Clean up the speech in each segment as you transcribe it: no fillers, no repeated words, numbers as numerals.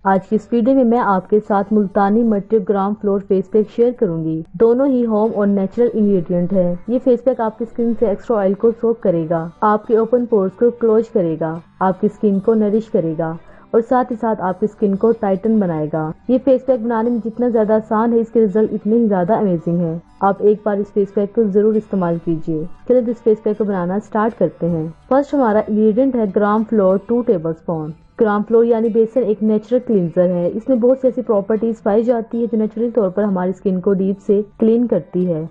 आज की इस वीडियो में मैं आपके साथ मुल्तानी मट्टी ग्राम फ्लोर फेस पैक शेयर करूंगी। दोनों ही होम और नेचुरल इंग्रेडिएंट है। ये फेस पैक आपकी स्किन से एक्स्ट्रा ऑयल को सोक करेगा, आपके ओपन पोर्स को क्लोज करेगा, आपकी स्किन को नरिश करेगा और साथ ही साथ आपकी स्किन को टाइटन बनाएगा। ये फेस पैक बनाने में जितना ज्यादा आसान है, इसके रिजल्ट इतने ही ज्यादा अमेजिंग है। आप एक बार इस फेस पैक को जरूर इस्तेमाल कीजिए। चलिए इस फेस पैक को बनाना स्टार्ट करते हैं। फर्स्ट हमारा इंग्रेडिएंट है ग्राम फ्लोर 2 टेबलस्पून। ग्राम फ्लोर यानी बेसन एक नेचुरल क्लींजर है। इसमें बहुत सी ऐसी प्रॉपर्टीज पाई जाती है जो नेचुरल तौर पर हमारी स्किन को डीप से क्लीन करती है,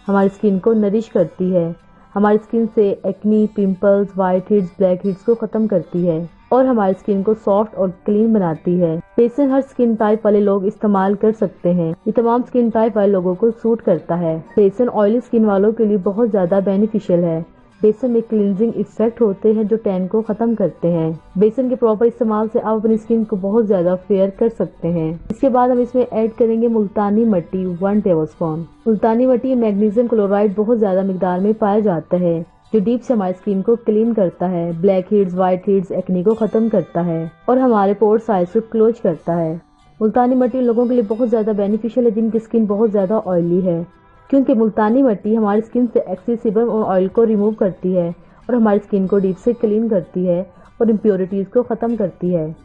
हमारी स्किन को नरिश करती है, हमारी स्किन से acne, pimples, white heads, black heads को खत्म करती है और हमारी स्किन को सॉफ्ट और क्लीन बनाती है। बेसन हर स्किन टाइप वाले लोग इस्तेमाल कर सकते हैं। ये तमाम स्किन टाइप वाले लोगों को सूट करता है। बेसन ऑयली स्किन वालों के लिए बहुत ज्यादा बेनिफिशियल है। बेसन में क्लींजिंग इफेक्ट होते हैं जो टैन को खत्म करते हैं। बेसन के प्रॉपर इस्तेमाल से आप अपनी स्किन को बहुत ज्यादा फेयर कर सकते हैं। इसके बाद हम इसमें ऐड करेंगे मुल्तानी मट्टी 1 टेबलस्पून। मुल्तानी मट्टी में मैग्नीशियम क्लोराइड बहुत ज्यादा मिकदार में पाया जाता है जो डीप से हमारी स्किन को क्लीन करता है, black heads, white heads, acne को खत्म करता है और हमारे पोर साइज को क्लोज करता है। मुल्तानी मट्टी लोगों के लिए बहुत ज्यादा बेनिफिशियल है जिनकी स्किन बहुत ज्यादा ऑयली है, क्योंकि मुल्तानी मट्टी हमारी स्किन से एक्सेस सीबम और ऑयल को रिमूव करती है और हमारी स्किन को डीप से क्लीन करती है और इम्प्योरिटीज को खत्म करती है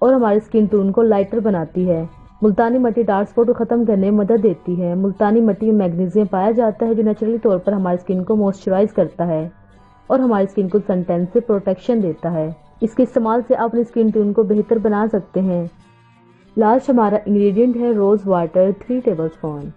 और हमारी स्किन टोन को लाइटर बनाती है। मुल्तानी मट्टी डार्क स्पॉट को खत्म करने में मदद देती है। मुल्तानी मट्टी में मैग्नीशियम पाया जाता है जो नेचुरली तौर पर हमारी स्किन को मॉइस्चराइज करता है और हमारी स्किन को सनटैन से प्रोटेक्शन देता है। इसके इस्तेमाल से आप अपनी स्किन टोन को बेहतर बना सकते हैं। लास्ट हमारा इंग्रेडिएंट है rose water 3 tablespoon.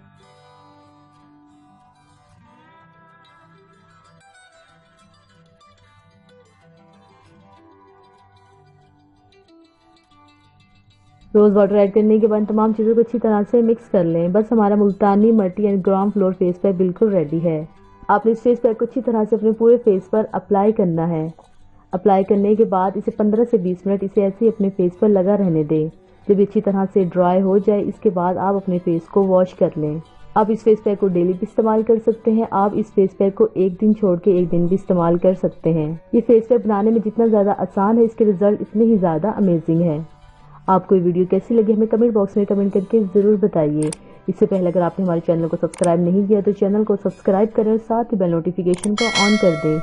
Rose water add करने के बाद तमाम चीज़ों को अच्छी तरह से मिक्स कर लें। बस हमारा मुल्तानी मट्टी and gram floor face pack बिल्कुल रेडी है। आपने इस फेस पैक को अच्छी तरह से अपने पूरे फेस पर अप्लाई करना है। अप्लाई करने के बाद इसे 15 से 20 मिनट इसे ऐसे ही अपने फेस पर लगा रहने दें। जब अच्छी तरह से ड्राई हो जाए इसके बाद आप अपने फेस को वॉश कर लें। आप इस फेस पैक को डेली भी इस्तेमाल कर सकते हैं। आप इस फेस पैक को एक दिन छोड़ के एक दिन भी इस्तेमाल कर सकते हैं। ये फेस पैक बनाने में जितना ज़्यादा आसान है, इसके रिजल्ट इतने ही ज़्यादा अमेजिंग है। आपको ये वीडियो कैसी लगी हमें कमेंट बॉक्स में कमेंट करके ज़रूर बताइए। इससे पहले अगर आपने हमारे चैनल को सब्सक्राइब नहीं किया तो चैनल को सब्सक्राइब करें और साथ ही बेल नोटिफिकेशन को ऑन कर दें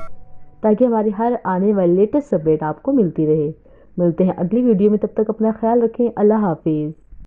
ताकि हमारी हर आने वाली लेटेस्ट अपडेट आपको मिलती रहे। मिलते हैं अगली वीडियो में, तब तक अपना ख्याल रखें। अल्लाह हाफिज़।